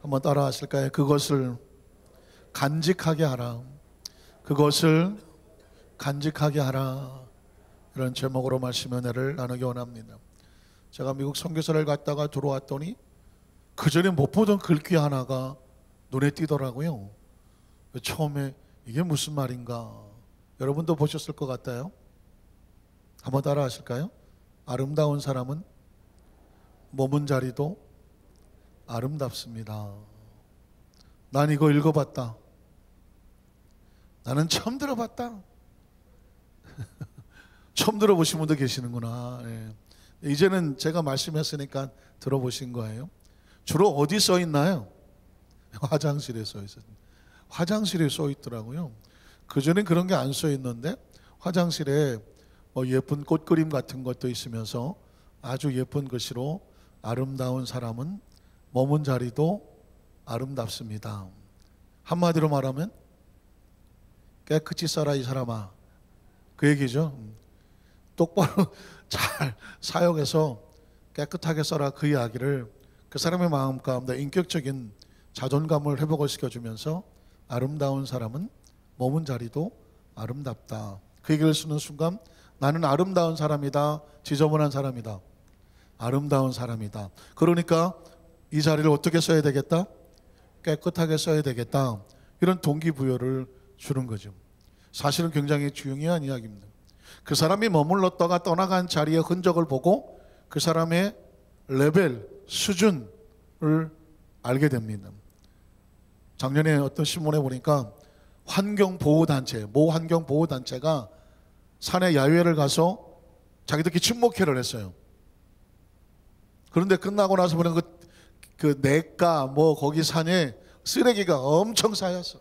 한번 따라 하실까요? 그것을 간직하게 하라. 그것을 간직하게 하라. 이런 제목으로 말씀 은혜를 나누기 원합니다. 제가 미국 선교사를 갔다가 들어왔더니 그전에 못 보던 글귀 하나가 눈에 띄더라고요. 처음에 이게 무슨 말인가? 여러분도 보셨을 것 같아요. 한번 따라 하실까요? 아름다운 사람은 머문 자리도 아름답습니다. 난 이거 읽어봤다. 나는 처음 들어봤다. 처음 들어보신 분도 계시는구나. 예. 이제는 제가 말씀했으니까 들어보신 거예요. 주로 어디 써 있나요? 화장실에 써 있어요. 화장실에 써 있더라고요. 그전엔 그런 게 안 써 있는데 화장실에 예쁜 꽃그림 같은 것도 있으면서 아주 예쁜 글씨로 아름다운 사람은 머문 자리도 아름답습니다. 한마디로 말하면 깨끗이 써라 이 사람아, 그 얘기죠. 똑바로 잘 사용해서 깨끗하게 써라, 그 이야기를 그 사람의 마음 가운데 인격적인 자존감을 회복을 시켜주면서 아름다운 사람은 머문 자리도 아름답다, 그 얘기를 쓰는 순간 나는 아름다운 사람이다, 지저분한 사람이다, 아름다운 사람이다. 그러니까 이 자리를 어떻게 써야 되겠다? 깨끗하게 써야 되겠다. 이런 동기부여를 주는 거죠. 사실은 굉장히 중요한 이야기입니다. 그 사람이 머물렀다가 떠나간 자리의 흔적을 보고 그 사람의 레벨, 수준을 알게 됩니다. 작년에 어떤 신문에 보니까 환경보호단체, 모 환경보호단체가 산에 야외를 가서 자기들끼리 친목회를 했어요. 그런데 끝나고 나서 보면 그 냇가 거기 산에 쓰레기가 엄청 쌓였어.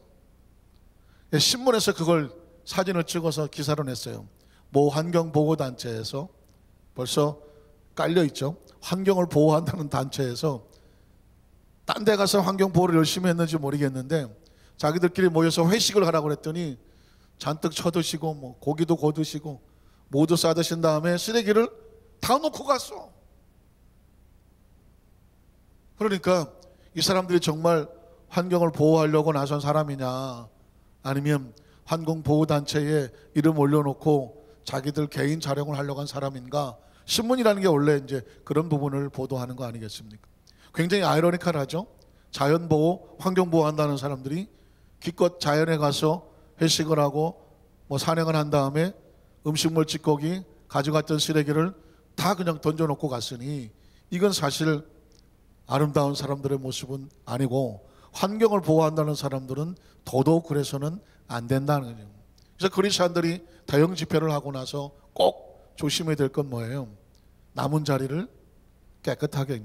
신문에서 그걸 사진을 찍어서 기사로 냈어요. 모 환경보호단체에서 벌써 깔려있죠. 환경을 보호한다는 단체에서 딴 데 가서 환경보호를 열심히 했는지 모르겠는데 자기들끼리 모여서 회식을 하라고 그랬더니 잔뜩 쳐드시고 고기도 구드시고 모두 싸드신 다음에 쓰레기를 다 놓고 갔어. 그러니까 이 사람들이 정말 환경을 보호하려고 나선 사람이냐, 아니면 환경보호단체에 이름 올려놓고 자기들 개인 자랑을 하려고 한 사람인가. 신문이라는 게 원래 이제 그런 부분을 보도하는 거 아니겠습니까? 굉장히 아이러니컬하죠. 자연보호, 환경보호한다는 사람들이 기껏 자연에 가서 회식을 하고 산행을 한 다음에 음식물 찌꺼기, 가져갔던 쓰레기를 다 그냥 던져놓고 갔으니 이건 사실 아름다운 사람들의 모습은 아니고 환경을 보호한다는 사람들은 더더욱 그래서는 안 된다는 거죠. 그래서 크리스찬들이 대형 집회를 하고 나서 꼭 조심해야 될 건 뭐예요? 남은 자리를 깨끗하게,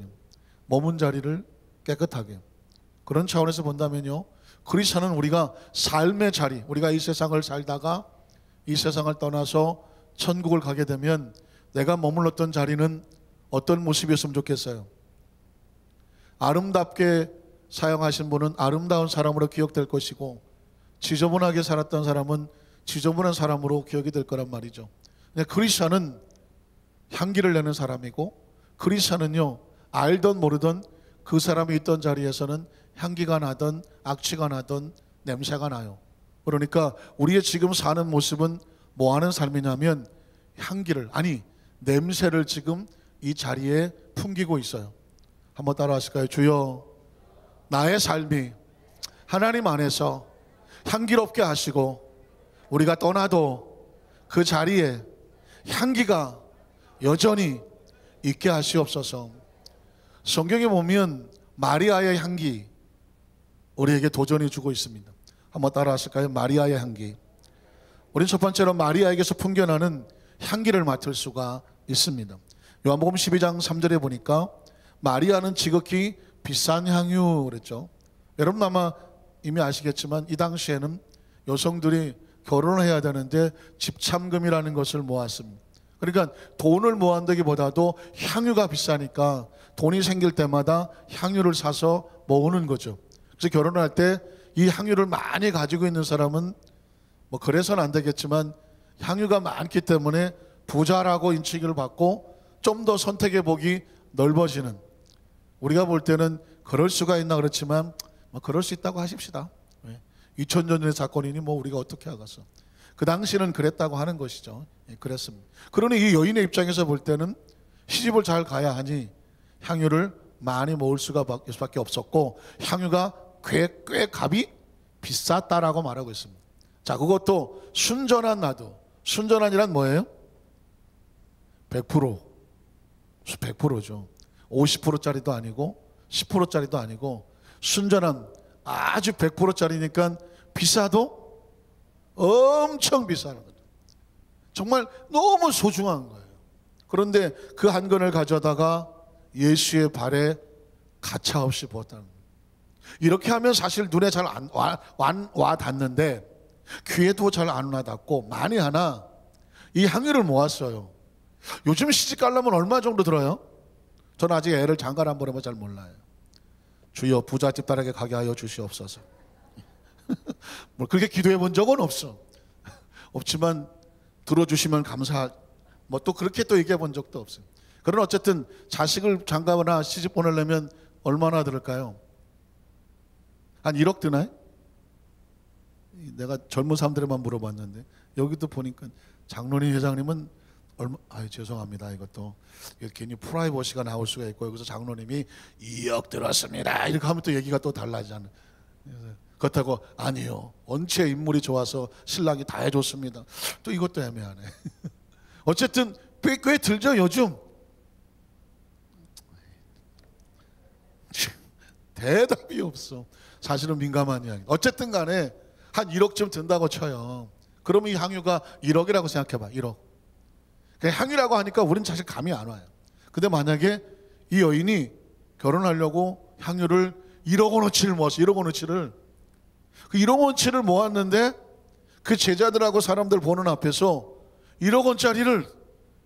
머문 자리를 깨끗하게. 그런 차원에서 본다면요, 크리스찬은 우리가 삶의 자리, 우리가 이 세상을 살다가 이 세상을 떠나서 천국을 가게 되면 내가 머물렀던 자리는 어떤 모습이었으면 좋겠어요? 아름답게 사용하신 분은 아름다운 사람으로 기억될 것이고, 지저분하게 살았던 사람은 지저분한 사람으로 기억이 될 거란 말이죠. 크리스찬은 향기를 내는 사람이고, 크리스찬은요, 알던 모르던 그 사람이 있던 자리에서는 향기가 나던 악취가 나던 냄새가 나요. 그러니까 우리의 지금 사는 모습은 뭐 하는 삶이냐면 향기를, 아니 냄새를 지금 이 자리에 풍기고 있어요. 한번 따라 하실까요? 주여, 나의 삶이 하나님 안에서 향기롭게 하시고 우리가 떠나도 그 자리에 향기가 여전히 있게 하시옵소서. 성경에 보면 마리아의 향기 우리에게 도전해 주고 있습니다. 한번 따라 하실까요? 마리아의 향기. 우린 첫 번째로 마리아에게서 풍겨나는 향기를 맡을 수가 있습니다. 요한복음 12장 3절에 보니까 마리아는 지극히 비싼 향유 그랬죠. 여러분 아마 이미 아시겠지만 이 당시에는 여성들이 결혼을 해야 되는데 집참금이라는 것을 모았습니다. 그러니까 돈을 모은다기보다도 향유가 비싸니까 돈이 생길 때마다 향유를 사서 모으는 거죠. 그래서 결혼할 때 이 향유를 많이 가지고 있는 사람은 그래서는 안 되겠지만 향유가 많기 때문에 부자라고 인칭을 받고 좀 더 선택의 폭이 넓어지는, 우리가 볼 때는 그럴 수가 있나 그렇지만 뭐 그럴 수 있다고 하십시다. 2000년 전의 사건이니 뭐 우리가 어떻게 하겠어. 그 당시는 그랬다고 하는 것이죠. 그랬습니다. 그러니 이 여인의 입장에서 볼 때는 시집을 잘 가야 하니 향유를 많이 모을 수밖에 없었고, 향유가 꽤 값이 비쌌다라고 말하고 있습니다. 자, 그것도 순전한 나도. 순전한이란 뭐예요? 100%죠. 50%짜리도 아니고 10%짜리도 아니고 순전한 아주 100%짜리니까 비싸도 엄청 비싸는 거죠. 정말 너무 소중한 거예요. 그런데 그 한 근을 가져다가 예수의 발에 가차없이 부었다는 거예요. 이렇게 하면 사실 눈에 잘 안 와 닿는데 귀에도 잘 안 와 닿고, 만에 하나 이 향유를 모았어요. 요즘 시집 가려면 얼마 정도 들어요? 저는 아직 애를 장가를 안 보내면 잘 몰라요. 주여 부잣집 딸에게 가게 하여 주시옵소서. 뭐 그렇게 기도해 본 적은 없지만 들어주시면 뭐 또 그렇게 또 얘기해 본 적도 없어요. 그러나 어쨌든 자식을 장가거나 시집 보내려면 얼마나 들을까요? 한 1억 드나요? 내가 젊은 사람들에만 물어봤는데 여기도 보니까 장로님 회장님은 죄송합니다. 이것도 괜히 프라이버시가 나올 수가 있고, 여기서 장로님이 2억 들었습니다 이렇게 하면 또 얘기가 또 달라지잖아요. 그렇다고 아니요, 원체 인물이 좋아서 신랑이 다 해줬습니다. 또 이것도 애매하네. 어쨌든 꽤 들죠 요즘. 대답이 없어. 사실은 민감한 이야기. 어쨌든 간에 한 1억쯤 든다고 쳐요. 그러면 이 향유가 1억이라고 생각해봐. 1억. 향유라고 하니까 우리는 사실 감이 안 와요. 근데 만약에 이 여인이 결혼하려고 향유를 1억 원어치를 모았어. 1억 원어치를. 그 1억 원어치를 모았는데 그 제자들하고 사람들 보는 앞에서 1억 원짜리를,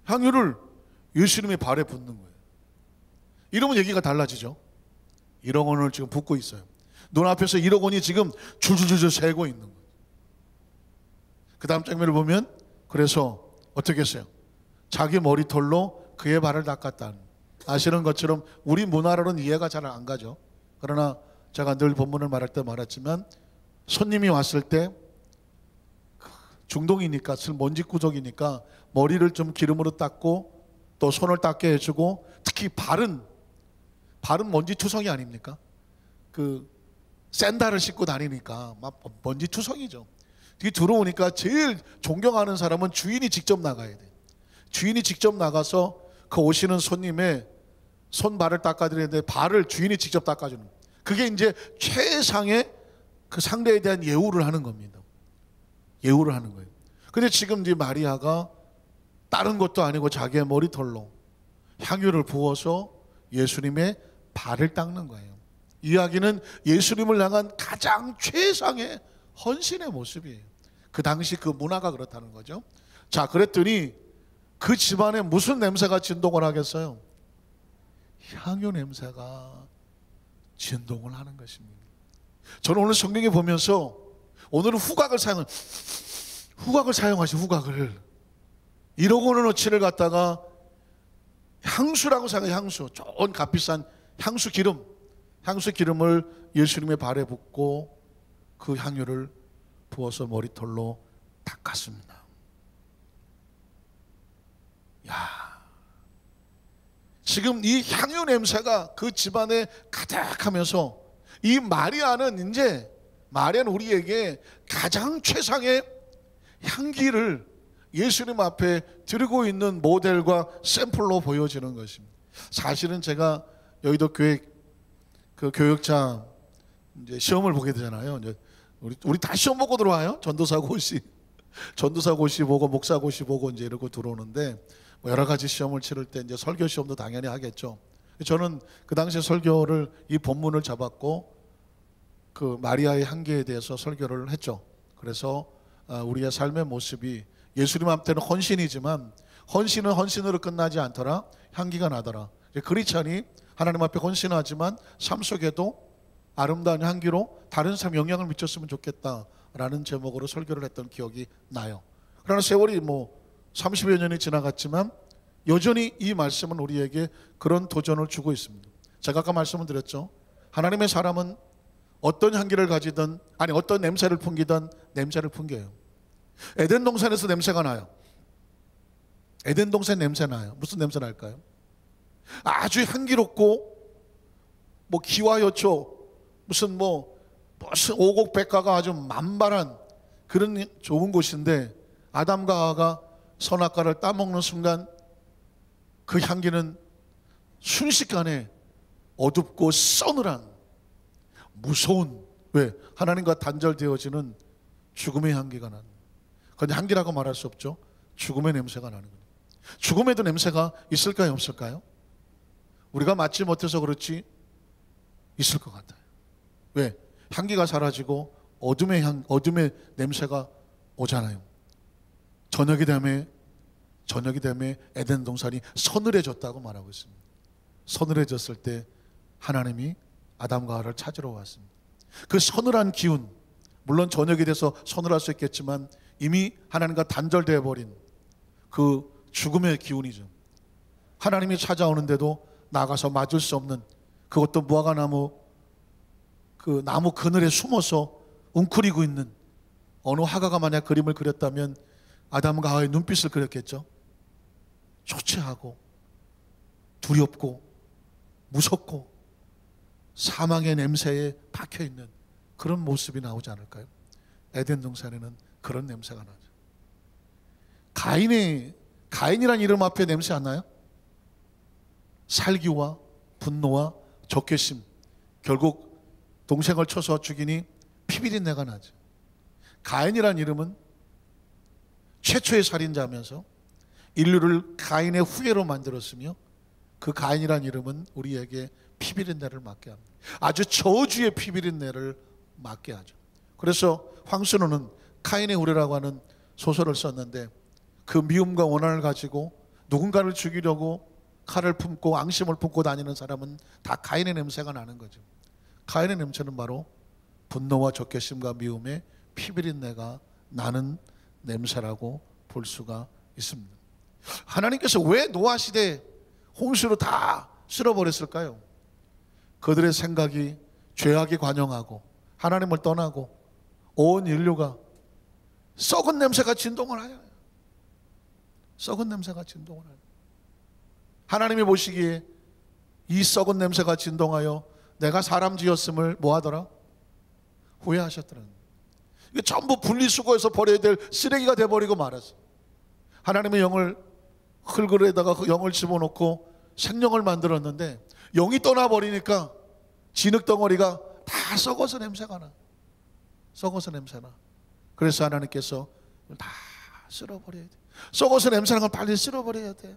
향유를 예수님의 발에 붓는 거예요. 이러면 얘기가 달라지죠. 1억 원을 지금 붓고 있어요. 눈앞에서 1억 원이 지금 줄줄줄 새고 있는 거예요. 그 다음 장면을 보면, 그래서 어떻게 했어요? 자기 머리털로 그의 발을 닦았다는. 아시는 것처럼 우리 문화로는 이해가 잘 안 가죠. 그러나 제가 늘 본문을 말할 때 말했지만, 손님이 왔을 때 중동이니까, 먼지구적이니까 머리를 좀 기름으로 닦고 또 손을 닦게 해주고, 특히 발은 먼지투성이 아닙니까? 그 샌들을 신고 다니니까 막 먼지투성이죠. 들어오니까 제일 존경하는 사람은 주인이 직접 나가야 돼. 주인이 직접 나가서 그 오시는 손님의 손발을 닦아드리는데 발을 주인이 직접 닦아주는, 그게 이제 최상의 그 상대에 대한 예우를 하는 겁니다. 예우를 하는 거예요. 근데 지금 이제 마리아가 다른 것도 아니고 자기의 머리털로 향유를 부어서 예수님의 발을 닦는 거예요. 이야기는 예수님을 향한 가장 최상의 헌신의 모습이에요. 그 당시 그 문화가 그렇다는 거죠. 자, 그랬더니 그 집안에 무슨 냄새가 진동을 하겠어요? 향유 냄새가 진동을 하는 것입니다. 저는 오늘 성경에 보면서, 오늘은 후각을 사용하시, 후각을 1억 원어치를 갖다가 향수라고 생각해요. 향수, 좋은 값비싼 향수 기름을 예수님의 발에 붓고 그 향유를 부어서 머리털로 닦았습니다. 야, 지금 이 향유 냄새가 그 집안에 가득하면서, 이 마리아는 우리에게 가장 최상의 향기를 예수님 앞에 드리고 있는 모델과 샘플로 보여지는 것입니다. 사실은 제가 여의도 교회 그 교역자 이제 시험을 보게 되잖아요. 이제 우리 다 시험 보고 들어와요. 전도사고시 보고 목사고시 보고 이제 이러고 들어오는데, 뭐 여러 가지 시험을 치를 때 이제 설교 시험도 당연히 하겠죠. 저는 그 당시에 설교를, 이 본문을 잡았고 그 마리아의 향기에 대해서 설교를 했죠. 그래서 우리의 삶의 모습이 예수님 앞에는 헌신이지만, 헌신은 헌신으로 끝나지 않더라. 향기가 나더라. 크리스찬이 하나님 앞에 헌신하지만 삶 속에도 아름다운 향기로 다른 사람 영향을 미쳤으면 좋겠다라는 제목으로 설교를 했던 기억이 나요. 그러나 세월이 30여 년이 지나갔지만 여전히 이 말씀은 우리에게 그런 도전을 주고 있습니다. 제가 아까 말씀을 드렸죠. 하나님의 사람은 어떤 향기를 가지든, 아니 어떤 냄새를 풍기든 냄새를 풍겨요. 에덴 동산에서 냄새가 나요. 에덴 동산 냄새 나요. 무슨 냄새 날까요? 아주 향기롭고 뭐 기와여초 무슨 오곡백과가 아주 만발한 그런 좋은 곳인데, 아담과 하와가 선악과를 따먹는 순간 그 향기는 순식간에 어둡고 서늘한 무서운, 왜? 하나님과 단절되어지는 죽음의 향기가 나는, 그건 향기라고 말할 수 없죠. 죽음의 냄새가 나는 거예요. 죽음에도 냄새가 있을까요, 없을까요? 우리가 맡지 못해서 그렇지 있을 것 같아요. 왜? 향기가 사라지고 어둠의 냄새가 오잖아요. 저녁이 되면 에덴 동산이 서늘해졌다고 말하고 있습니다. 서늘해졌을 때 하나님이 아담과 하와를 찾으러 왔습니다. 그 서늘한 기운, 물론 저녁이 돼서 서늘할 수 있겠지만 이미 하나님과 단절되어 버린 그 죽음의 기운이죠. 하나님이 찾아오는데도 나가서 맞을 수 없는, 그것도 무화과나무 그 나무 그늘에 숨어서 웅크리고 있는, 어느 화가가 만약 그림을 그렸다면 아담과 하와의 눈빛을 그렸겠죠. 초췌하고 두렵고 무섭고 사망의 냄새에 박혀있는 그런 모습이 나오지 않을까요? 에덴 동산에는 그런 냄새가 나죠. 가인이란 이름 앞에 냄새 안 나요? 살기와 분노와 적개심, 결국 동생을 쳐서 죽이니 피비린내가 나죠. 가인이란 이름은 최초의 살인자면서 인류를 가인의 후예로 만들었으며, 그 가인이란 이름은 우리에게 피비린내를 맡게 합니다. 아주 저주의 피비린내를 맡게 하죠. 그래서 황순호는 카인의 후예라고 하는 소설을 썼는데, 그 미움과 원한을 가지고 누군가를 죽이려고 칼을 품고 앙심을 품고 다니는 사람은 다 가인의 냄새가 나는 거죠. 가인의 냄새는 바로 분노와 적개심과 미움의 피비린내가 나는 냄새라고 볼 수가 있습니다. 하나님께서 왜 노아 시대에 홍수로 다 쓸어버렸을까요? 그들의 생각이 죄악이 관영하고 하나님을 떠나고 온 인류가 썩은 냄새가 진동을 하여, 썩은 냄새가 진동을 하여, 하나님이 보시기에 이 썩은 냄새가 진동하여 내가 사람 지었음을 뭐하더라? 후회하셨더라. 이게 전부 분리수거해서 버려야 될 쓰레기가 돼버리고 말았어. 하나님의 영을 흙을에다가 그 영을 집어넣고 생명을 만들었는데, 영이 떠나버리니까 진흙덩어리가 다 썩어서 냄새가 나. 썩어서 냄새나. 그래서 하나님께서 다 쓸어버려야 돼. 썩어서 냄새나는 건 빨리 쓸어버려야 돼.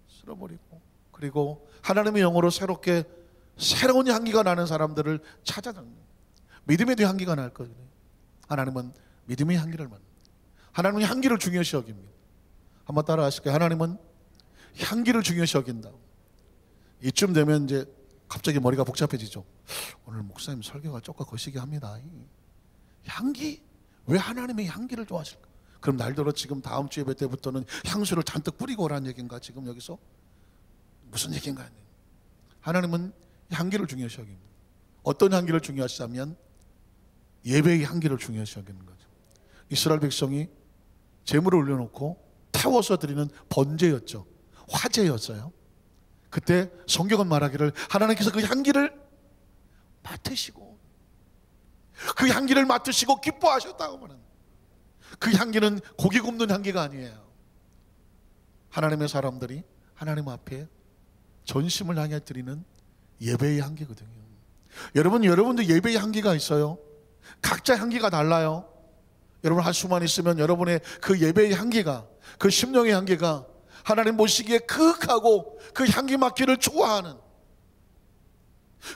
쓸어버리고, 그리고 하나님의 영으로 새로운 향기가 나는 사람들을 찾아다닙니다. 믿음에도 향기가 날 거예요. 하나님은 믿음의 향기를 만듭니다. 하나님은 향기를 중요시 여깁니다. 한번 따라 하실까요? 하나님은 향기를 중요시 여긴다. 이쯤 되면 이제 갑자기 머리가 복잡해지죠. 오늘 목사님 설교가 조금 거시기 합니다. 향기? 왜 하나님의 향기를 좋아하실까? 그럼 날더러 지금 다음 주 예배 때부터는 향수를 잔뜩 뿌리고 오라는 얘기인가? 지금 여기서 무슨 얘기인가? 하나님은 향기를 중요시 여깁니다. 어떤 향기를 중요하시냐면 예배의 향기를 중요시 여기는 거죠. 이스라엘 백성이 제물을 올려놓고 태워서 드리는 번제였죠. 화제였어요. 그때 성경은 말하기를 하나님께서 그 향기를 맡으시고, 그 향기를 맡으시고 기뻐하셨다고 말합니다. 그 향기는 고기 굽는 향기가 아니에요. 하나님의 사람들이 하나님 앞에 전심을 향해 드리는 예배의 향기거든요. 여러분도 예배의 향기가 있어요. 각자 향기가 달라요. 여러분 할 수만 있으면 여러분의 그 예배의 향기가, 그 심령의 향기가 하나님 보시기에 그윽하고 그 향기 맡기를 좋아하는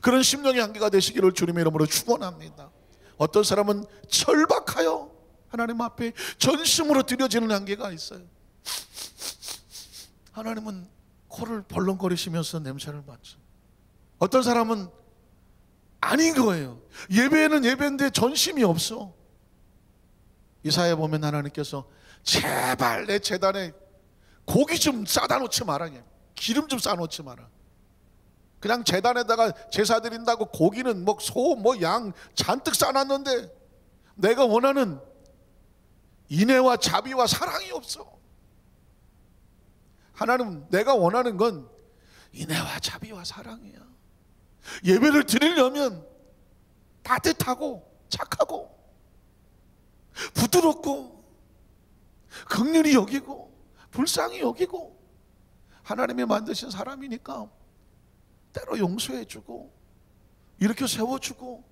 그런 심령의 향기가 되시기를 주님의 이름으로 축원합니다. 어떤 사람은 절박하여 하나님 앞에 전심으로 드려지는 향기가 있어요. 하나님은 코를 벌렁거리시면서 냄새를 맡죠. 어떤 사람은 아닌 거예요. 예배는 예배인데 전심이 없어. 이사야에 보면 하나님께서 제발 내 제단에 고기 좀 싸다 놓지 마라, 기름 좀 싸 놓지 마라. 그냥 제단에다가 제사 드린다고 고기는 뭐 소, 뭐 양 잔뜩 싸놨는데 내가 원하는 인애와 자비와 사랑이 없어. 하나님은 내가 원하는 건 인애와 자비와 사랑이야. 예배를 드리려면 따뜻하고 착하고 부드럽고 긍휼히 여기고 불쌍히 여기고 하나님이 만드신 사람이니까 때로 용서해주고 이렇게 세워주고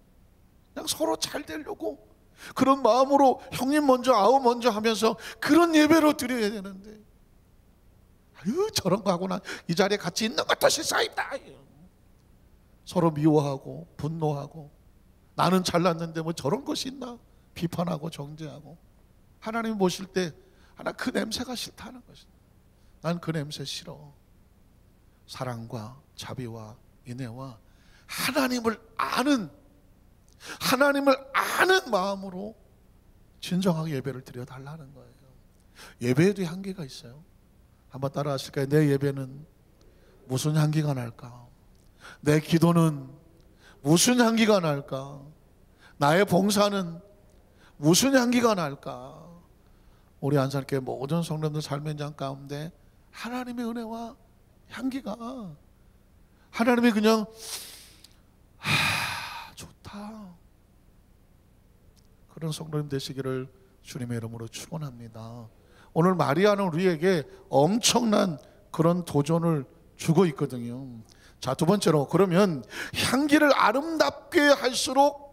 그냥 서로 잘 되려고 그런 마음으로 형님 먼저 아우 먼저 하면서 그런 예배로 드려야 되는데, 아유 저런 거 하고 난 이 자리에 같이 있는 것도 실사입니다. 서로 미워하고 분노하고 나는 잘났는데 뭐 저런 것이 있나 비판하고 정죄하고. 하나님 보실 때 하나 그 냄새가 싫다는 것이다. 난 그 냄새 싫어. 사랑과 자비와 인애와 하나님을 아는 마음으로 진정하게 예배를 드려달라는 거예요. 예배에도 향기가 있어요. 한번 따라 하실까요? 내 예배는 무슨 향기가 날까? 내 기도는 무슨 향기가 날까? 나의 봉사는 무슨 향기가 날까? 우리 안산교회 모든 성도님들 삶의 현장 가운데 하나님의 은혜와 향기가, 하나님이 그냥 좋다, 그런 성도님 되시기를 주님의 이름으로 축원합니다. 오늘 마리아는 우리에게 엄청난 그런 도전을 주고 있거든요. 자, 두 번째로, 그러면 향기를 아름답게 할수록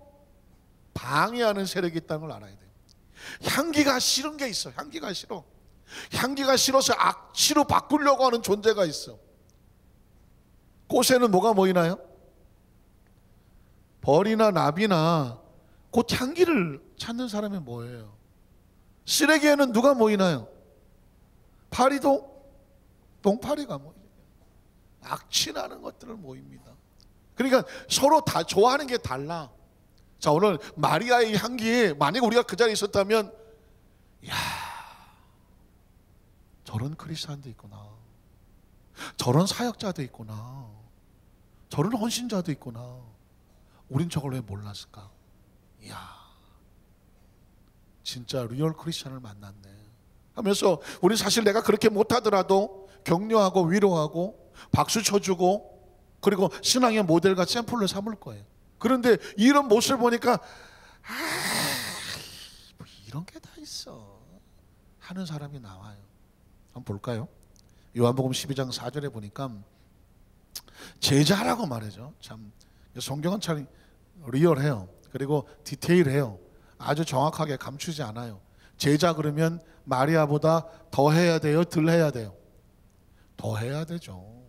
방해하는 세력이 있다는 걸 알아야 돼요. 향기가 싫은 게 있어. 향기가 싫어. 향기가 싫어서 악취로 바꾸려고 하는 존재가 있어. 꽃에는 뭐가 모이나요? 벌이나 나비나 곧 향기를 찾는 사람이 뭐예요? 쓰레기에는 누가 모이나요? 파리도 똥파리가 모여요. 악취나는 것들을 모입니다. 그러니까 서로 다 좋아하는 게 달라. 자, 오늘 마리아의 향기에 만약 우리가 그 자리에 있었다면, 이야, 저런 크리스찬도 있구나, 저런 사역자도 있구나, 저런 헌신자도 있구나, 우린 저걸 왜 몰랐을까? 이야, 진짜 리얼 크리스찬을 만났네 하면서, 우리 사실 내가 그렇게 못하더라도 격려하고 위로하고 박수 쳐주고, 그리고 신앙의 모델과 샘플로 삼을 거예요. 그런데 이런 모습을 보니까 뭐 이런 게 다 있어 하는 사람이 나와요. 한번 볼까요? 요한복음 12장 4절에 보니까 제자라고 말하죠. 참 성경은 참 리얼해요. 그리고 디테일해요. 아주 정확하게 감추지 않아요. 제자 그러면 마리아보다 더 해야 돼요? 덜 해야 돼요? 더 해야 되죠.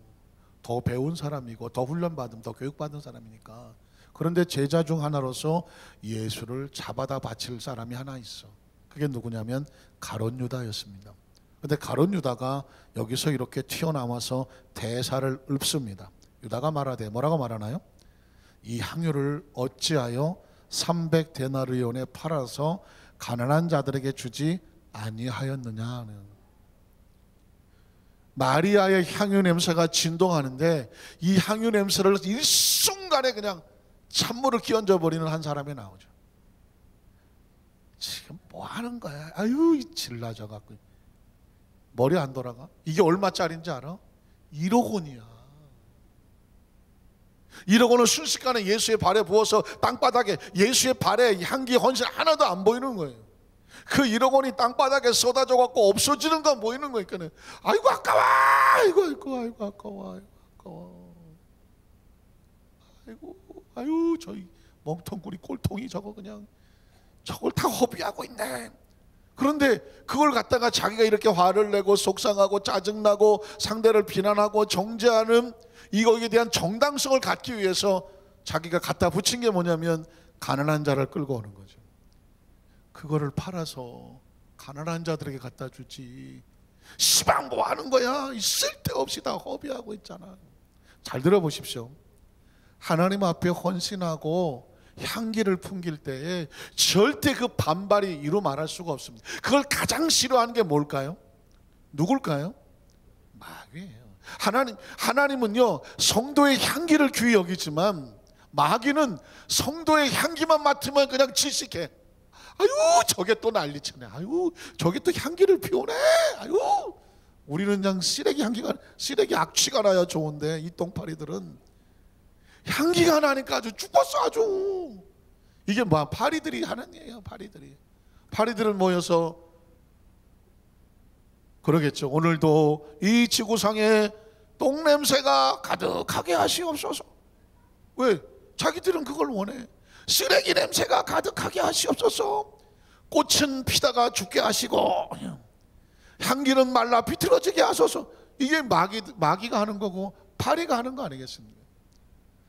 더 배운 사람이고 더 훈련받은, 더 교육받은 사람이니까. 그런데 제자 중 하나로서 예수를 잡아다 바칠 사람이 하나 있어. 그게 누구냐면 가룟 유다였습니다. 그런데 가룟 유다가 여기서 이렇게 튀어나와서 대사를 읊습니다. 유다가 말하되, 뭐라고 말하나요? 이 향유를 어찌하여 300데나리온에 팔아서 가난한 자들에게 주지 아니하였느냐는. 마리아의 향유 냄새가 진동하는데 이 향유 냄새를 일순간에 그냥 찬물을 끼얹어 버리는 한 사람이 나오죠. 지금 뭐 하는 거야? 아유, 질라져 갖고 머리 안 돌아가? 이게 얼마짜리인지 알아? 1억 원이야. 1억 원을 순식간에 예수의 발에 부어서 땅바닥에, 예수의 발에 향기 헌신 하나도 안 보이는 거예요. 그 1억 원이 땅바닥에 쏟아져 갖고 없어지는 건 보이는 거니까, 아이고 아까워, 아이고 아까워, 아이고 저희 멍텅구리 꼴통이 저거 그냥 저걸 다 허비하고 있네. 그런데 그걸 갖다가 자기가 이렇게 화를 내고 속상하고 짜증나고 상대를 비난하고 정죄하는 이거에 대한 정당성을 갖기 위해서 자기가 갖다 붙인 게 뭐냐면 가난한 자를 끌고 오는 거죠. 그거를 팔아서 가난한 자들에게 갖다 주지, 시방 뭐 하는 거야? 쓸데없이 다 허비하고 있잖아. 잘 들어보십시오. 하나님 앞에 헌신하고 향기를 풍길 때에 절대 그 반발이 이루 말할 수가 없습니다. 그걸 가장 싫어하는 게 뭘까요? 누굴까요? 마귀예요. 하나님은요 성도의 향기를 귀히 여기지만 마귀는 성도의 향기만 맡으면 그냥 질식해. 아유 저게 또 난리치네. 아유 저게 또 향기를 피우네. 아유 우리는 그냥 쓰레기 악취가 나야 좋은데 이 똥파리들은 향기가 나니까 아주 죽었어. 아주 이게 뭐 파리들이 하는 일이에요. 파리들을 모여서 그러겠죠. 오늘도 이 지구상에 똥냄새가 가득하게 하시옵소서. 왜? 자기들은 그걸 원해. 쓰레기 냄새가 가득하게 하시옵소서. 꽃은 피다가 죽게 하시고 향기는 말라 비틀어지게 하소서. 이게 마귀가 하는 거고 파리가 하는 거 아니겠습니까?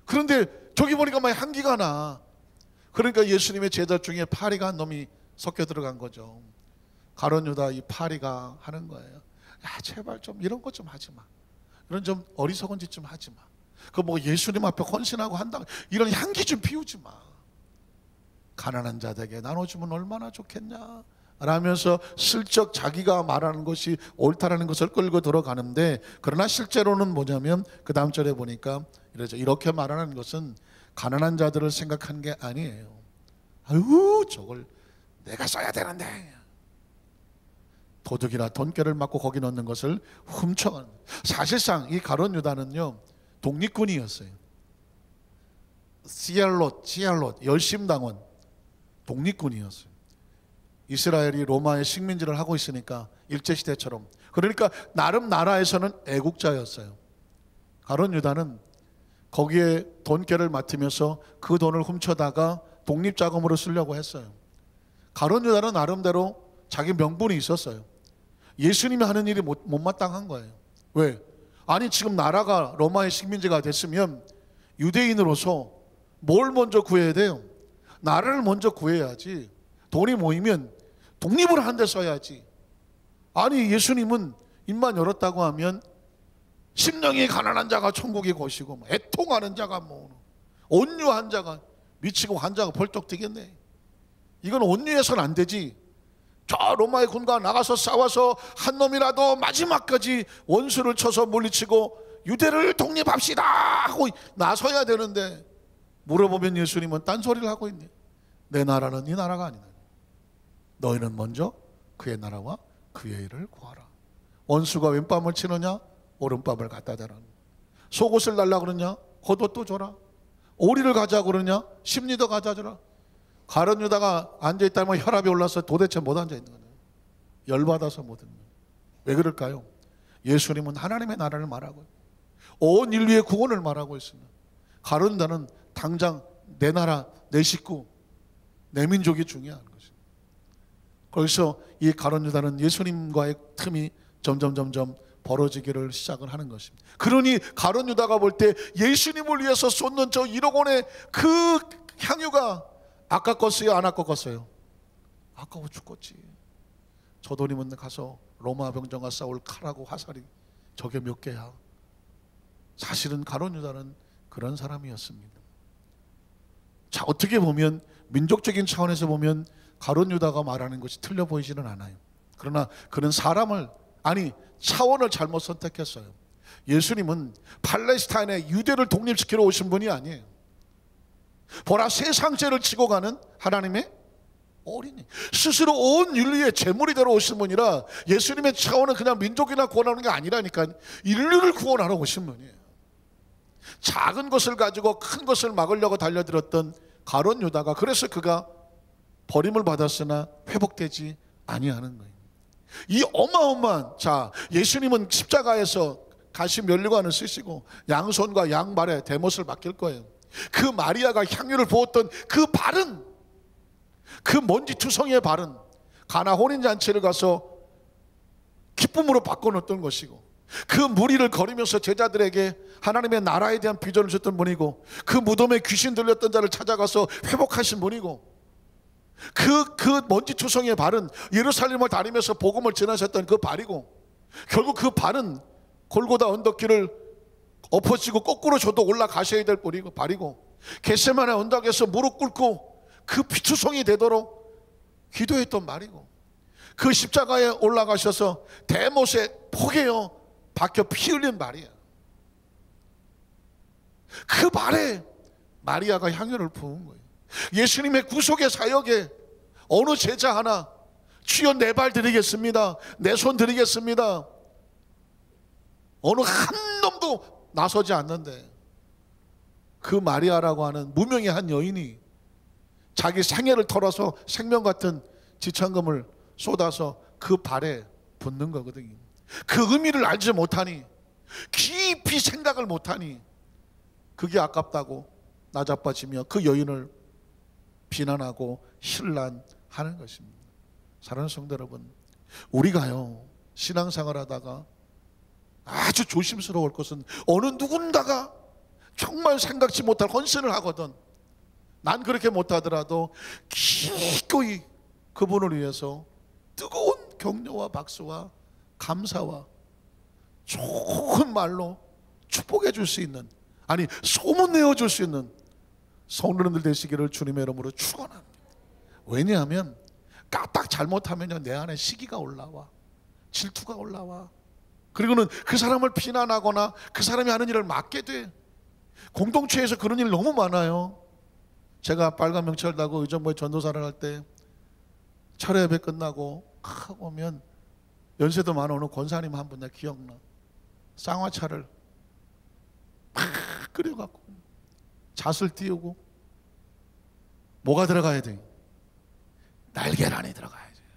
그런데 저기 보니까 막 향기가 나. 그러니까 예수님의 제자 중에 파리가 한 놈이 섞여 들어간 거죠. 가룟 유다 이 파리가 하는 거예요. 야 제발 좀 이런 것 좀 하지 마. 이런 좀 어리석은 짓 좀 하지 마. 그 뭐 예수님 앞에 헌신하고 한다 이런 향기 좀 피우지 마. 가난한 자들에게 나눠주면 얼마나 좋겠냐 라면서 슬쩍 자기가 말하는 것이 옳다라는 것을 끌고 들어가는데, 그러나 실제로는 뭐냐면 그 다음 절에 보니까 이러죠. 이렇게 말하는 것은 가난한 자들을 생각한 게 아니에요. 아유 저걸 내가 써야 되는데, 도둑이나 돈깨를 맞고 거기 넣는 것을 훔쳐가는. 사실상 이 가룟 유다는요 독립군이었어요. 시알롯 열심당원 독립군이었어요. 이스라엘이 로마의 식민지를 하고 있으니까 일제시대처럼. 그러니까 나름 나라에서는 애국자였어요. 가룟 유다는 거기에 돈깨를 맡으면서 그 돈을 훔쳐다가 독립자금으로 쓰려고 했어요. 가룟 유다는 나름대로 자기 명분이 있었어요. 예수님이 하는 일이 못마땅한 거예요. 왜? 아니 지금 나라가 로마의 식민지가 됐으면 유대인으로서 뭘 먼저 구해야 돼요? 나라를 먼저 구해야지. 돈이 모이면 독립을 한 데 써야지. 아니 예수님은 입만 열었다고 하면 심령이 가난한 자가 천국의 것이고 애통하는 자가 온유한 자가 미치고 환자가 벌떡 뛰겠네. 이건 온유해서는 안 되지. 저 로마의 군과 나가서 싸워서 한 놈이라도 마지막까지 원수를 쳐서 물리치고 유대를 독립합시다 하고 나서야 되는데, 물어보면 예수님은 딴소리를 하고 있네. 내 나라는 네 나라가 아니다. 너희는 먼저 그의 나라와 그의 일을 구하라. 원수가 왼밤을 치느냐 오른밤을 갖다 대라. 속옷을 달라 그러냐 겉옷도 줘라. 오리를 가자 그러냐 십리도 가자 줘라. 가룟 유다가 앉아있다면 혈압이 올라서 도대체 못 앉아있는 거예요. 열받아서 못 있는 거예요. 왜 그럴까요? 예수님은 하나님의 나라를 말하고 온 인류의 구원을 말하고 있습니다. 가룟 유다는 당장 내 나라, 내 식구, 내 민족이 중요한 것입니다. 거기서 이 가룟 유다는 예수님과의 틈이 점점 벌어지기를 시작을 하는 것입니다. 그러니 가룟 유다가 볼 때 예수님을 위해서 쏟는 저 1억 원의 그 향유가 아깝겠어요? 안 아깝겠어요? 아까워 죽겠지. 저 돈이면 가서 로마 병정과 싸울 칼하고 화살이 저게 몇 개야. 사실은 가룟 유다는 그런 사람이었습니다. 자, 어떻게 보면 민족적인 차원에서 보면 가룟 유다가 말하는 것이 틀려 보이지는 않아요. 그러나 그는 차원을 잘못 선택했어요. 예수님은 팔레스타인의 유대를 독립시키러 오신 분이 아니에요. 보라 세상죄를 지고 가는 하나님의 어린이, 스스로 온 인류의 제물이 되러 오신 분이라 예수님의 차원은 그냥 민족이나 구원하는 게 아니라니까 인류를 구원하러 오신 분이에요. 작은 것을 가지고 큰 것을 막으려고 달려들었던 가룟 유다가, 그래서 그가 버림을 받았으나 회복되지 아니하는 거예요. 이 어마어마한, 자, 예수님은 십자가에서 가시 면류관을 쓰시고 양손과 양발에 대못을 맡길 거예요. 그 마리아가 향유를 부었던 그 발은, 그 먼지투성이의 발은 가나 혼인잔치를 가서 기쁨으로 바꿔놓았던 것이고, 그 무리를 거리면서 제자들에게 하나님의 나라에 대한 비전을 줬던 분이고, 그 무덤에 귀신 들렸던 자를 찾아가서 회복하신 분이고, 그 먼지투성이의 발은 예루살렘을 다니면서 복음을 전하셨던 그 발이고, 결국 그 발은 골고다 언덕길을 엎어지고 거꾸로 저도 올라가셔야 될 발이고, 겟세마네 언덕에서 무릎 꿇고 그 피투성이 되도록 기도했던 말이고, 그 십자가에 올라가셔서 대못에 포개어 박혀 피 흘린 발이야. 그 발에 마리아가 향유를 부은 거예요. 예수님의 구속의 사역에 어느 제자 하나 주여 내 발 드리겠습니다, 내 손 드리겠습니다, 어느 한 놈도 나서지 않는데 그 마리아라고 하는 무명의 한 여인이 자기 생애를 털어서 생명 같은 지참금을 쏟아서 그 발에 붓는 거거든요. 그 의미를 알지 못하니, 깊이 생각을 못하니 그게 아깝다고 나자빠지며 그 여인을 비난하고 힐난하는 것입니다. 사랑하는 성도 여러분, 우리가요 신앙생활 하다가 아주 조심스러울 것은 어느 누군가가 정말 생각지 못할 헌신을 하거든 난 그렇게 못하더라도 기꺼이 그분을 위해서 뜨거운 격려와 박수와 감사와 좋은 말로 축복해 줄 수 있는, 아니 소문내어 줄 수 있는 성도님들 되시기를 주님의 이름으로 축원합니다. 왜냐하면 까딱 잘못하면 내 안에 시기가 올라와, 질투가 올라와, 그리고는 그 사람을 비난하거나 그 사람이 하는 일을 막게 돼. 공동체에서 그런 일 너무 많아요. 제가 빨간 명찰 달고 의정부에 전도사를 할 때 철회 예배 끝나고 오면 연세도 많은 어느 권사님 한 분 내 기억나. 쌍화차를 막 끓여갖고 잣을 띄우고 뭐가 들어가야 돼? 날계란이 들어가야 돼요.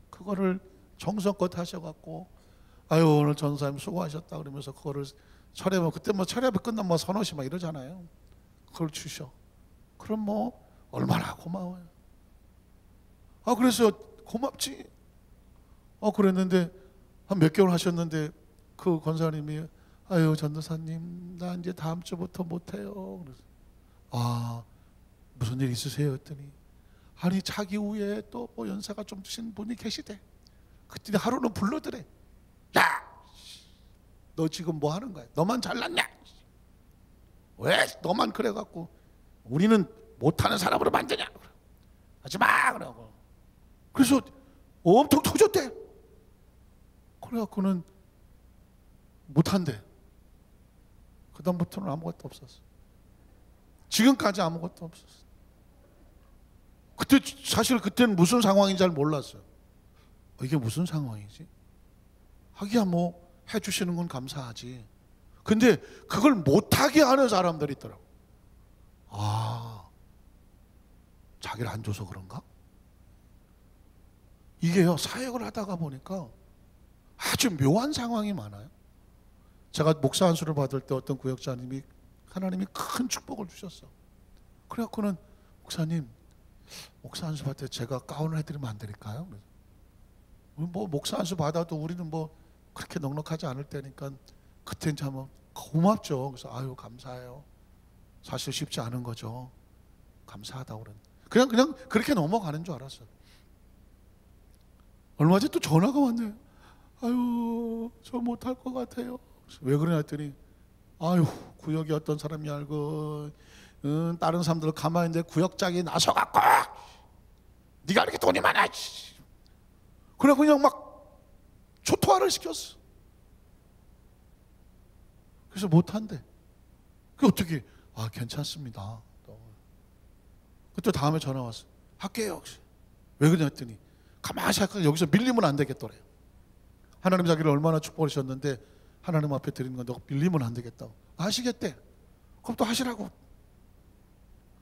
그거를 정성껏 하셔갖고 아유 오늘 전사님 수고하셨다 그러면서 그거를 철회하면, 그때 뭐 철회하면 끝나면 뭐 서너시 막 이러잖아요. 그걸 주셔. 그럼 뭐 얼마나 고마워요. 아 그래서 고맙지. 그랬는데 한 몇 개월 하셨는데 그 권사님이 아유 전도사님 나 이제 다음 주부터 못해요. 그래서 아 무슨 일 있으세요? 했더니 아니 자기 후에 또 뭐 연세가 좀 드신 분이 계시대. 그때 하루는 불러드래. 야! 너 지금 뭐 하는 거야? 너만 잘났냐? 왜 너만 그래갖고 우리는 못하는 사람으로 만드냐? 하지마! 그러고 그래서 엄청 터졌대. 그래갖고는 못한대. 그 다음부터는 아무것도 없었어. 지금까지 아무것도 없었어. 그때 사실 그때는 무슨 상황인지 잘 몰랐어요. 이게 무슨 상황이지? 하기야 뭐 해주시는 건 감사하지. 근데 그걸 못하게 하는 사람들이 있더라고. 아, 자기를 안 줘서 그런가? 이게요 사역을 하다가 보니까 아주 묘한 상황이 많아요. 제가 목사 안수를 받을 때 어떤 구역자님이 하나님이 큰 축복을 주셨어. 그래갖고는 목사님 목사 안수 받을 때 제가 가운을 해드리면 안 될까요? 뭐 목사 안수 받아도 우리는 뭐 그렇게 넉넉하지 않을 때니까 그때 이제 하면 고맙죠. 그래서 아유 감사해요. 사실 쉽지 않은 거죠. 감사하다고 그냥 그렇게 넘어가는 줄 알았어요. 얼마 전에 또 전화가 왔네요. 아유 저 못할 것 같아요. 왜 그러냐 했더니 아유 구역에 어떤 사람이 알고 다른 사람들 가만히 있는데 구역장이 나서갖고 네가 이렇게 돈이 많아. 그래 그냥 막 초토화를 시켰어. 그래서 못한대. 그게 어떻게? 아 괜찮습니다. 그때 다음에 전화 왔어. 할게요. 왜 그러냐 했더니 가만히 생각하면 여기서 밀리면 안 되겠더래요. 하나님 자기를 얼마나 축복을 주셨는데 하나님 앞에 드리는 건 너 밀리면 안 되겠다고. 하시겠대. 그럼 또 하시라고.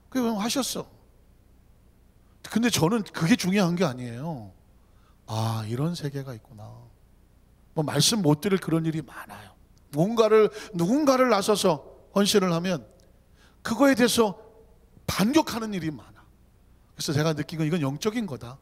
그래 하셨어. 근데 저는 그게 중요한 게 아니에요. 아 이런 세계가 있구나. 뭐 말씀 못 드릴 그런 일이 많아요. 누군가를 나서서 헌신을 하면 그거에 대해서 반격하는 일이 많아. 그래서 제가 느낀 건 이건 영적인 거다.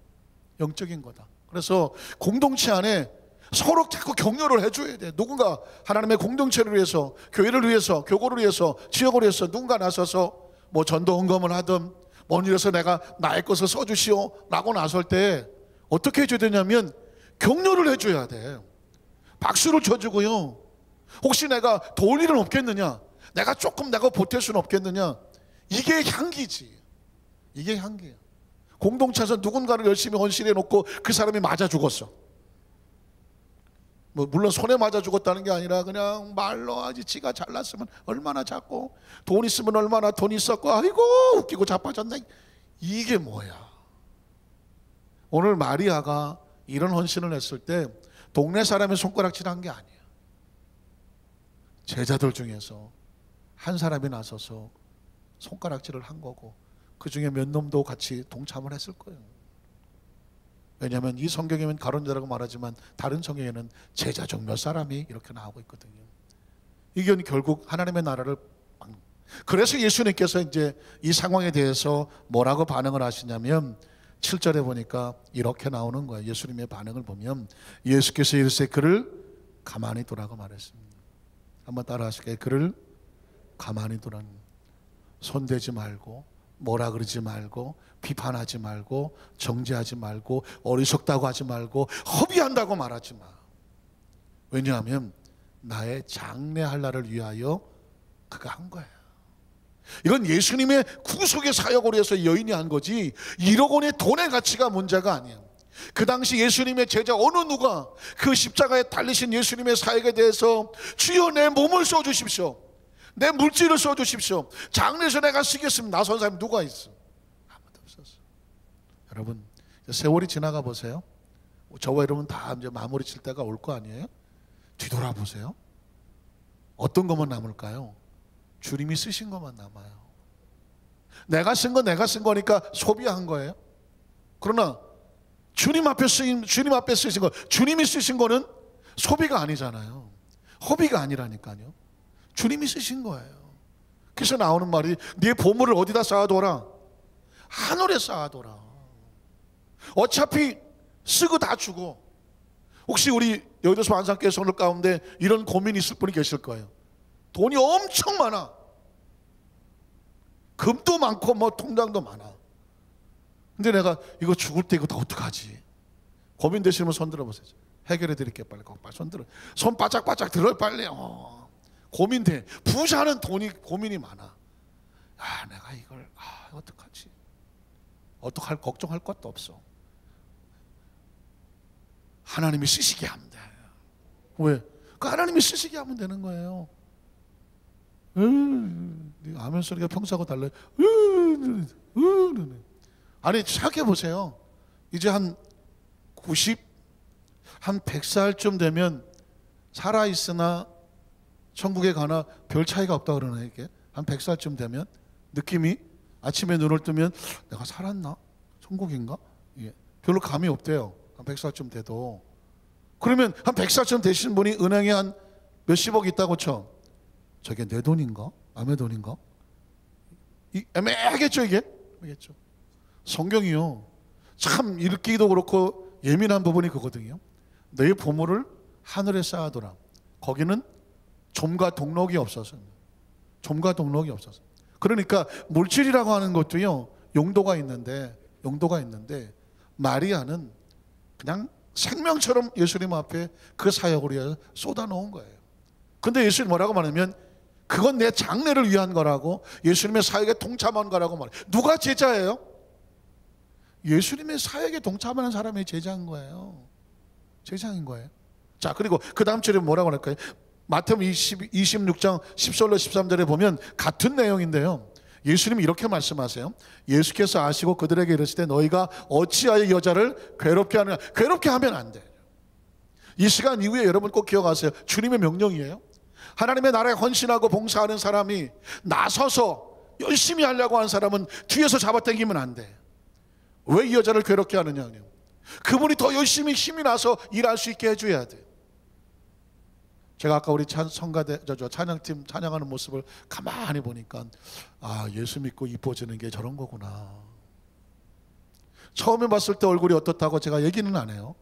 영적인 거다. 그래서 공동체 안에 서로 자꾸 격려를 해줘야 돼. 누군가 하나님의 공동체를 위해서, 교회를 위해서, 교고를 위해서, 지역을 위해서 누군가 나서서 뭐 전도 헌금을 하든 뭔 일에서 내가 나의 것을 써주시오 라고 나설 때 어떻게 해줘야 되냐면 격려를 해줘야 돼. 박수를 쳐주고요. 혹시 내가 도울 일은 없겠느냐, 내가 조금 내가 보탤 수는 없겠느냐. 이게 향기지. 이게 향기야. 공동체에서 누군가를 열심히 헌신해 놓고 그 사람이 맞아 죽었어. 뭐 물론 손에 맞아 죽었다는 게 아니라 그냥 말로 아주 지가 잘났으면 얼마나 작고 돈 있으면 얼마나 돈 있었고 아이고 웃기고 자빠졌네. 이게 뭐야? 오늘 마리아가 이런 헌신을 했을 때 동네 사람이 손가락질한 게 아니에요. 제자들 중에서 한 사람이 나서서 손가락질을 한 거고 그 중에 몇 놈도 같이 동참을 했을 거예요. 왜냐하면 이 성경에는 가론제라고 말하지만 다른 성경에는 제자 중 몇 사람이 이렇게 나오고 있거든요. 이게 결국 하나님의 나라를, 그래서 예수님께서 이제 이 상황에 대해서 뭐라고 반응을 하시냐면 7절에 보니까 이렇게 나오는 거예요. 예수님의 반응을 보면 예수께서 이르시되 그를 가만히 두라고 말했습니다. 한번 따라 하실게요. 그를 가만히 두라는, 손대지 말고 뭐라 그러지 말고 비판하지 말고 정죄하지 말고 어리석다고 하지 말고 허비한다고 말하지 마. 왜냐하면 나의 장래할 날을 위하여 그가 한 거예요. 이건 예수님의 구속의 사역으로 해서 여인이 한 거지 1억 원의 돈의 가치가 문제가 아니에요. 그 당시 예수님의 제자 어느 누가 그 십자가에 달리신 예수님의 사역에 대해서 주여 내 몸을 써주십시오, 내 물질을 써주십시오, 장래에서 내가 쓰겠습니다, 나선 사람이 누가 있어? 아무도 없었어. 여러분 세월이 지나가 보세요. 저와 여러분 다 이제 마무리 칠 때가 올 거 아니에요? 뒤돌아보세요. 어떤 것만 남을까요? 주님이 쓰신 것만 남아요. 내가 쓴 건 내가 쓴 거니까 소비한 거예요. 그러나 주님 앞에 쓰신 거, 주님이 쓰신 거는 소비가 아니잖아요. 허비가 아니라니까요. 주님이 쓰신 거예요. 그래서 나오는 말이 네 보물을 어디다 쌓아둬라? 하늘에 쌓아둬라. 어차피 쓰고 다 주고. 혹시 우리 여의도서 안산교회 성도 가운데 이런 고민이 있을 분이 계실 거예요. 돈이 엄청 많아. 금도 많고 뭐 통장도 많아. 근데 내가 이거 죽을 때 이거 다 어떡하지? 고민되시면 손 들어보세요. 해결해 드릴게요. 빨리 손 들어. 손 바짝바짝 들어요. 빨리. 고민돼. 부자는 돈이 고민이 많아. 아, 내가 이걸 어떡하지? 어떡할 걱정할 것도 없어. 하나님이 쓰시게 하면 돼. 왜? 그 하나님이 쓰시게 하면 되는 거예요. 아멘 소리가 평소하고 달라요. 아니 생각해 보세요. 이제 한 100살쯤 되면 살아있으나 천국에 가나 별 차이가 없다 그러네. 이게 한 100살쯤 되면 느낌이 아침에 눈을 뜨면 내가 살았나? 천국인가? 예. 별로 감이 없대요. 한 100살쯤 돼도. 그러면 한 100살쯤 되신 분이 은행에 한 몇십억 있다고 쳐. 저게 내 돈인가? 남의 돈인가? 애매하겠죠 이게? 애매하겠죠. 성경이요 참 읽기도 그렇고 예민한 부분이 그거든요. 너의 보물을 하늘에 쌓아둬라. 거기는 좀과 동록이 없어서. 좀과 동록이 없어서. 그러니까 물질이라고 하는 것도요 용도가 있는데 마리아는 그냥 생명처럼 예수님 앞에 그 사역을 위해서 쏟아놓은 거예요. 근데 예수님 뭐라고 말하면 그건 내 장래를 위한 거라고, 예수님의 사역에 동참한 거라고 말해요. 누가 제자예요? 예수님의 사역에 동참하는 사람이 제자인 거예요. 제자인 거예요. 자, 그리고 그 다음 절에 뭐라고 할까요? 마태복음 26장 10절로 13절에 보면 같은 내용인데요, 예수님이 이렇게 말씀하세요. 예수께서 아시고 그들에게 이르시되 너희가 어찌하여 여자를 괴롭게 하느냐. 괴롭게 하면 안 돼요. 이 시간 이후에 여러분 꼭 기억하세요. 주님의 명령이에요. 하나님의 나라에 헌신하고 봉사하는 사람이 나서서 열심히 하려고 하는 사람은 뒤에서 잡아당기면 안 돼. 왜 이 여자를 괴롭게 하느냐. 그분이 더 열심히 힘이 나서 일할 수 있게 해줘야 돼. 제가 아까 우리 찬양팀 찬양하는 모습을 가만히 보니까 예수 믿고 이뻐지는 게 저런 거구나. 처음에 봤을 때 얼굴이 어떻다고 제가 얘기는 안 해요.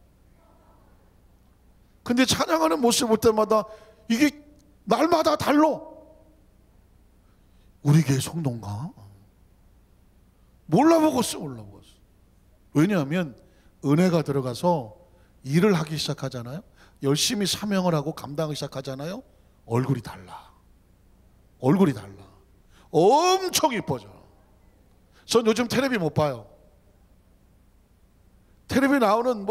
근데 찬양하는 모습 볼 때마다 이게 날마다 달라. 우리 교회 성도인가? 몰라보겠어. 왜냐하면 은혜가 들어가서 일을 하기 시작하잖아요. 열심히 사명을 하고 감당하기 시작하잖아요. 얼굴이 달라. 엄청 이뻐져. 전 요즘 텔레비 못 봐요. 텔레비 나오는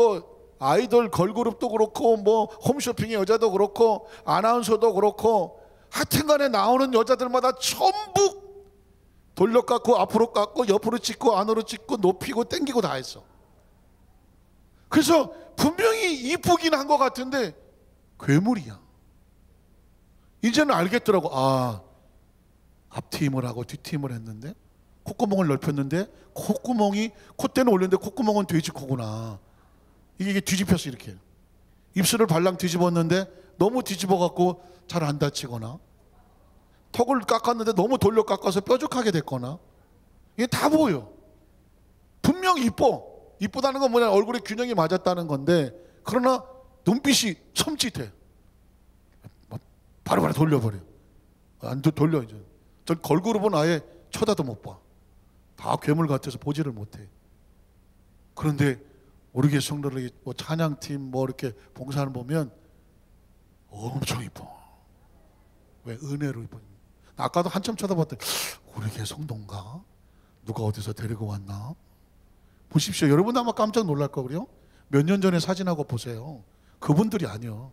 아이돌 걸그룹도 그렇고 뭐 홈쇼핑의 여자도 그렇고 아나운서도 그렇고 하여튼간에 나오는 여자들마다 전부 돌려 깎고 앞으로 깎고 옆으로 찍고 안으로 찍고 높이고 당기고 다 했어. 그래서 분명히 이쁘긴 한 것 같은데 괴물이야. 이제는 알겠더라고. 아, 앞트 힘을 하고 뒤트 힘을 했는데 콧구멍을 넓혔는데 콧구멍이 콧대는 올렸는데 콧구멍은 돼지코구나. 이게 뒤집혔어. 이렇게 입술을 발랑 뒤집었는데 너무 뒤집어 갖고 잘 안 다치거나, 턱을 깎았는데 너무 돌려 깎아서 뾰족하게 됐거나, 이게 다 보여. 분명 이뻐. 이쁘다는 건 뭐냐, 얼굴에 균형이 맞았다는 건데, 그러나 눈빛이 섬찟해. 바로바로 돌려버려. 안 돌려. 이제 전 걸그룹은 아예 쳐다도 못 봐. 다 괴물 같아서 보지를 못해. 그런데 우리 교회 성도들이 뭐 찬양팀 뭐 이렇게 봉사하는 보면 엄청 이뻐. 왜? 은혜로 이뻐. 아까도 한참 쳐다봤더니 우리 교회 성도인가? 누가 어디서 데리고 왔나? 보십시오. 여러분 아마 깜짝 놀랄 거고요. 몇 년 전에 사진하고 보세요. 그분들이 아니요.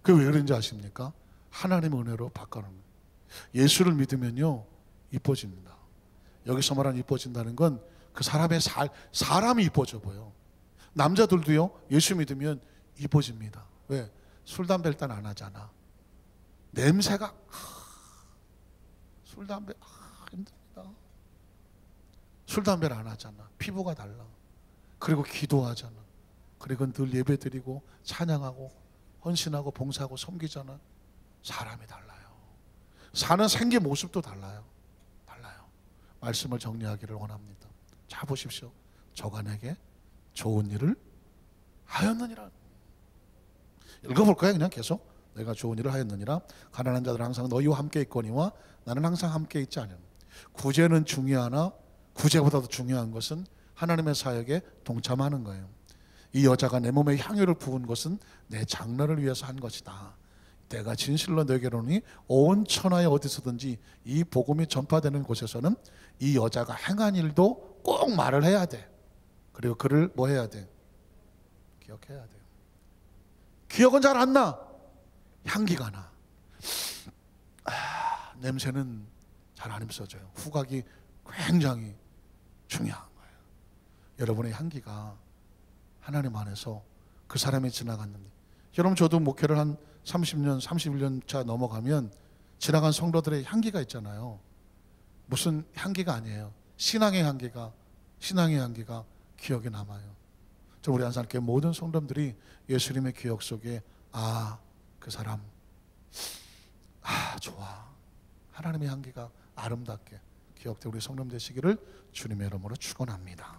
그게 왜 그런지 아십니까? 하나님의 은혜로 바꿔놓은 거예요. 예수를 믿으면요 이뻐집니다. 여기서 말하는 이뻐진다는 건 그 사람이 이뻐져 보여. 남자들도요 예수 믿으면 이뻐집니다. 왜? 술 담배 일단 안 하잖아. 냄새가 술 담배 힘듭니다. 술 담배를 안 하잖아. 피부가 달라. 그리고 기도하잖아. 그리고 늘 예배 드리고 찬양하고 헌신하고 봉사하고 섬기잖아. 사람이 달라요. 사는 생기 모습도 달라요. 말씀을 정리하기를 원합니다. 자, 보십시오. 저가 내게 좋은 일을 하였느니라. 읽어볼까요? 그냥 계속. 내가 좋은 일을 하였느니라. 가난한 자들 항상 너희와 함께 있거니와 나는 항상 함께 있지 않음. 구제는 중요하나 구제보다도 중요한 것은 하나님의 사역에 동참하는 거예요. 이 여자가 내 몸에 향유를 부은 것은 내 장래를 위해서 한 것이다. 내가 진실로 너에게로니 온 천하에 어디서든지 이 복음이 전파되는 곳에서는 이 여자가 행한 일도 꼭 말을 해야 돼. 그리고 그를 뭐 해야 돼? 기억해야 돼요. 기억은 잘 안 나. 향기가 나. 냄새는 잘 안 없어져요. 후각이 굉장히 중요한 거예요. 여러분의 향기가 하나님 안에서 그 사람이 지나갔는데, 여러분 저도 목회를 한 30년, 31년 차 넘어가면 지나간 성도들의 향기가 있잖아요. 무슨 향기가 아니에요. 신앙의 향기가 기억에 남아요. 저 우리 안산교회 모든 성도들이 예수님의 기억 속에 그 사람 좋아. 하나님의 향기가 아름답게 기억되고 우리 성도 되시기를 주님의 이름으로 축원합니다.